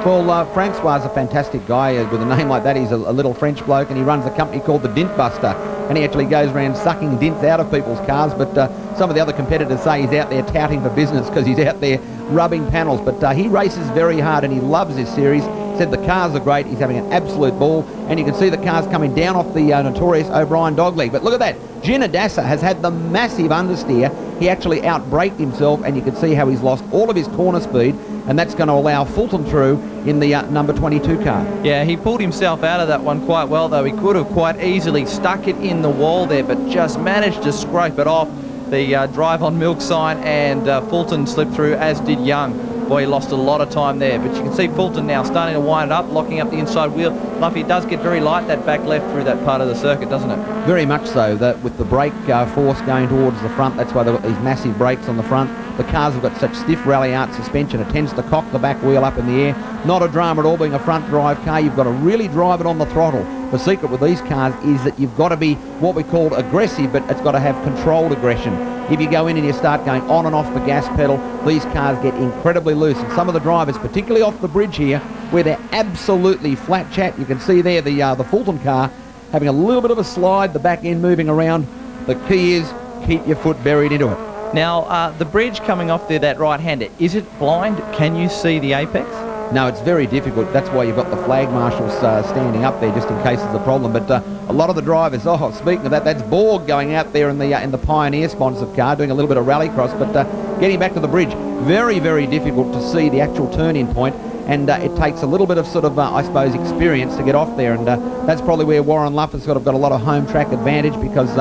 Well, Francois is a fantastic guy with a name like that. He's a little French bloke, and he runs a company called the Dint Buster, and he actually goes around sucking dints out of people's cars. But some of the other competitors say he's out there touting for business because he's out there rubbing panels. But he races very hard, and he loves this series. Said the cars are great. He's having an absolute ball, and you can see the cars coming down off the notorious O'Brien dogleg. But look at that. Ginadassa has had the massive understeer. He actually outbraked himself, and you can see how he's lost all of his corner speed, and that's going to allow Fulton through in the number 22 car. Yeah, he pulled himself out of that one quite well, though. He could have quite easily stuck it in the wall there, but just managed to scrape it off the drive on milk sign, and Fulton slipped through, as did Young. Boy, he lost a lot of time there, but you can see Fulton now starting to wind it up, locking up the inside wheel. Luffy does get very light, that back left through that part of the circuit, doesn't it? Very much so. That with the brake force going towards the front, that's why they've got these massive brakes on the front. The cars have got such stiff rally art suspension, it tends to cock the back wheel up in the air. Not a drama at all being a front drive car. You've got to really drive it on the throttle. The secret with these cars is that you've got to be what we call aggressive, but it's got to have controlled aggression. If you go in and you start going on and off the gas pedal, these cars get incredibly loose. And some of the drivers, particularly off the bridge here, where they're absolutely flat chat, you can see there the Fulton car having a little bit of a slide, the back end moving around. The key is keep your foot buried into it. Now, the bridge coming off there, that right-hander, is it blind? Can you see the apex? No, it's very difficult. That's why you've got the flag marshals standing up there just in case there's a problem. But a lot of the drivers, speaking of that, that's Borg going out there in the Pioneer sponsored car, doing a little bit of rallycross. But getting back to the bridge, very, very difficult to see the actual turning point. And it takes a little bit of sort of, I suppose, experience to get off there. And that's probably where Warren Luff has got a lot of home track advantage, because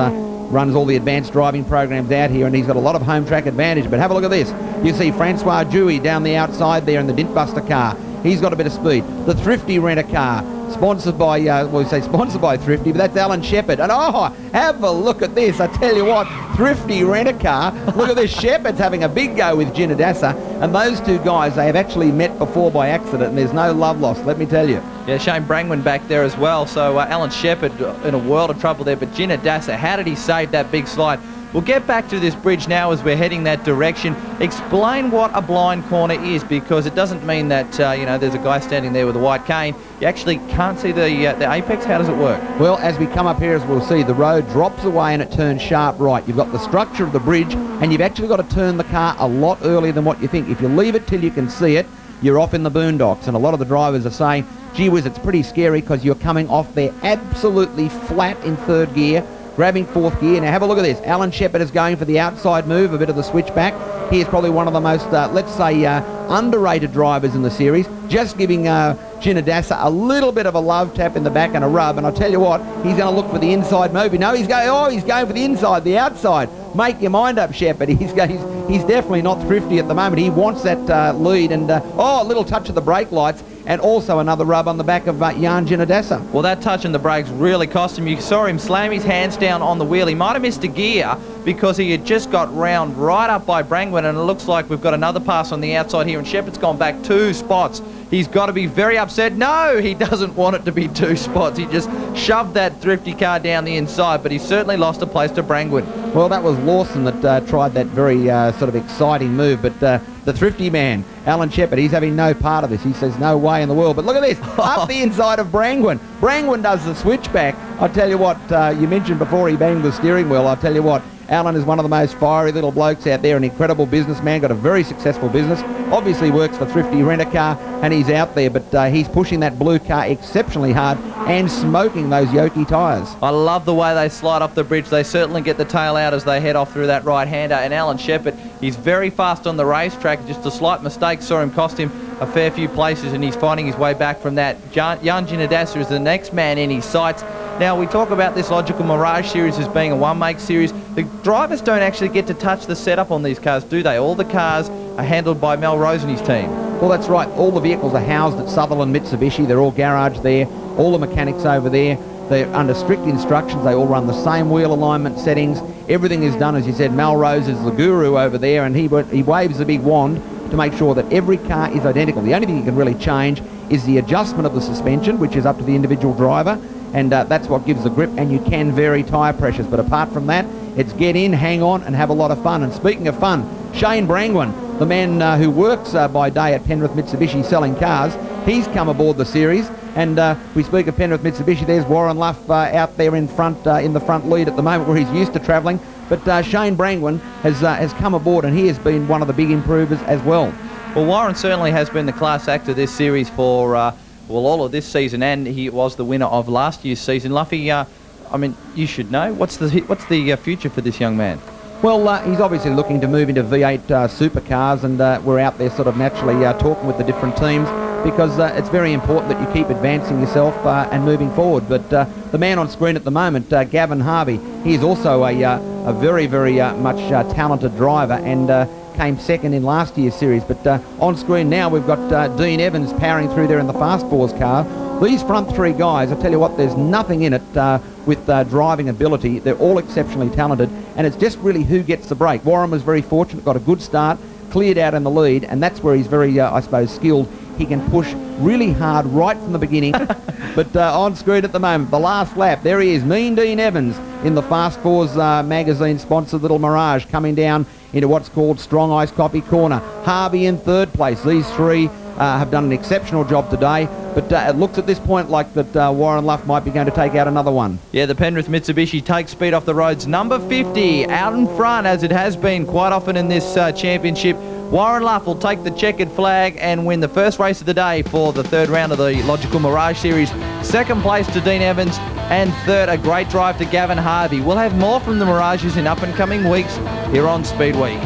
runs all the advanced driving programs out here, and he's got a lot of home track advantage. But have a look at this. You see Francois Dewey down the outside there in the Dint Buster car. He's got a bit of speed. The Thrifty rent-a-car, sponsored by, well, we say sponsored by Thrifty, but that's Alan Shepherd. And have a look at this. I tell you what, Thrifty rent-a-car. Look at this. Shepherd's having a big go with Ginadassa, and those two guys, they have actually met before by accident, and there's no love lost, let me tell you. Yeah, Shane Brangwyn back there as well. So Alan Shepherd in a world of trouble there, but Ginadassa, how did he save that big slide? We'll get back to this bridge now as we're heading that direction. Explain what a blind corner is, because it doesn't mean that, you know, there's a guy standing there with a white cane. You actually can't see the apex. How does it work? Well, as we come up here, as we'll see, the road drops away and it turns sharp right. You've got the structure of the bridge, and you've actually got to turn the car a lot earlier than what you think. If you leave it till you can see it, you're off in the boondocks. And a lot of the drivers are saying, gee whiz, it's pretty scary because you're coming off there absolutely flat in third gear, grabbing fourth gear. Now have a look at this. Alan Shepherd is going for the outside move, a bit of the switchback. He is probably one of the most, let's say, underrated drivers in the series. Just giving Ginadassa a little bit of a love tap in the back and a rub. And I'll tell you what, he's going to look for the inside move. No, he's going for the inside, the outside. Make your mind up, Shepherd. He's definitely not thrifty at the moment. He wants that lead. And, a little touch of the brake lights. And also another rub on the back of Jan Ginadassa. Well, that touch on the brakes really cost him. You saw him slam his hands down on the wheel. He might have missed a gear because he had just got round right up by Brangwyn, and it looks like we've got another pass on the outside here, and Shepherd's gone back 2 spots. He's got to be very upset. No, he doesn't want it to be 2 spots. He just shoved that thrifty car down the inside, but he certainly lost a place to Brangwyn. Well, that was Lawson that tried that very sort of exciting move, but the thrifty man, Alan Shepherd, he's having no part of this. He says no way in the world. But look at this, up the inside of Brangwyn. Brangwyn does the switchback. I'll tell you what, you mentioned before he banged the steering wheel. I'll tell you what, Alan is one of the most fiery little blokes out there, an incredible businessman, got a very successful business, obviously works for Thrifty Rent-A-Car, and he's out there, but he's pushing that blue car exceptionally hard and smoking those Yoki tyres. I love the way they slide off the bridge. They certainly get the tail out as they head off through that right-hander, and Alan Shepherd, he's very fast on the racetrack. Just a slight mistake saw him cost him a fair few places, and he's finding his way back from that. Jan Ginadassa is the next man in his sights. Now, we talk about this Logical Mirage Series as being a one-make series. The drivers don't actually get to touch the setup on these cars, do they? All the cars are handled by Mel Rose and his team. Well, that's right. All the vehicles are housed at Sutherland Mitsubishi. They're all garaged there. All the mechanics over there. They're under strict instructions. They all run the same wheel alignment settings. Everything is done, as you said. Mel Rose is the guru over there, and he waves the big wand to make sure that every car is identical. The only thing you can really change is the adjustment of the suspension, which is up to the individual driver, and that's what gives the grip, and you can vary tyre pressures. But apart from that, it's get in, hang on, and have a lot of fun. And speaking of fun, Shane Brangwyn, the man who works by day at Penrith Mitsubishi selling cars, He's come aboard the series, and we speak of Penrith Mitsubishi. There's Warren Luff out there in front, in the front lead at the moment, where he's used to travelling. But Shane Brangwyn has come aboard, and he has been one of the big improvers as well. Well, Warren certainly has been the class act of this series for well, all of this season, and he was the winner of last year's season. Luffy, I mean, you should know. What's the future for this young man? Well, he's obviously looking to move into V8 supercars, and we're out there sort of naturally talking with the different teams, because it's very important that you keep advancing yourself and moving forward. But the man on screen at the moment, Gavin Harvey, he is also a very, very much talented driver, and came second in last year's series. But on screen now we've got Dean Evans powering through there in the Fast Fours car. These front three guys, I tell you what, there's nothing in it with driving ability. They're all exceptionally talented, and it's just really who gets the break. Warren was very fortunate, got a good start, cleared out in the lead, and that's where he's very, I suppose, skilled. He can push really hard right from the beginning. But on screen at the moment, the last lap, there he is, Mean Dean Evans in the Fast Fours magazine-sponsored little Mirage, coming down into what's called Strong Ice Coffee Corner. Harvey in third place. These three have done an exceptional job today, but it looks at this point like that Warren Luff might be going to take out another one. Yeah, the Penrith Mitsubishi takes speed off the roads. Number 50 out in front, as it has been quite often in this championship. Warren Luff will take the checkered flag and win the first race of the day for the third round of the Logical Mirage Series. Second place to Dean Evans, and third, a great drive to Gavin Harvey. We'll have more from the Mirages in up and coming weeks here on Speed Week.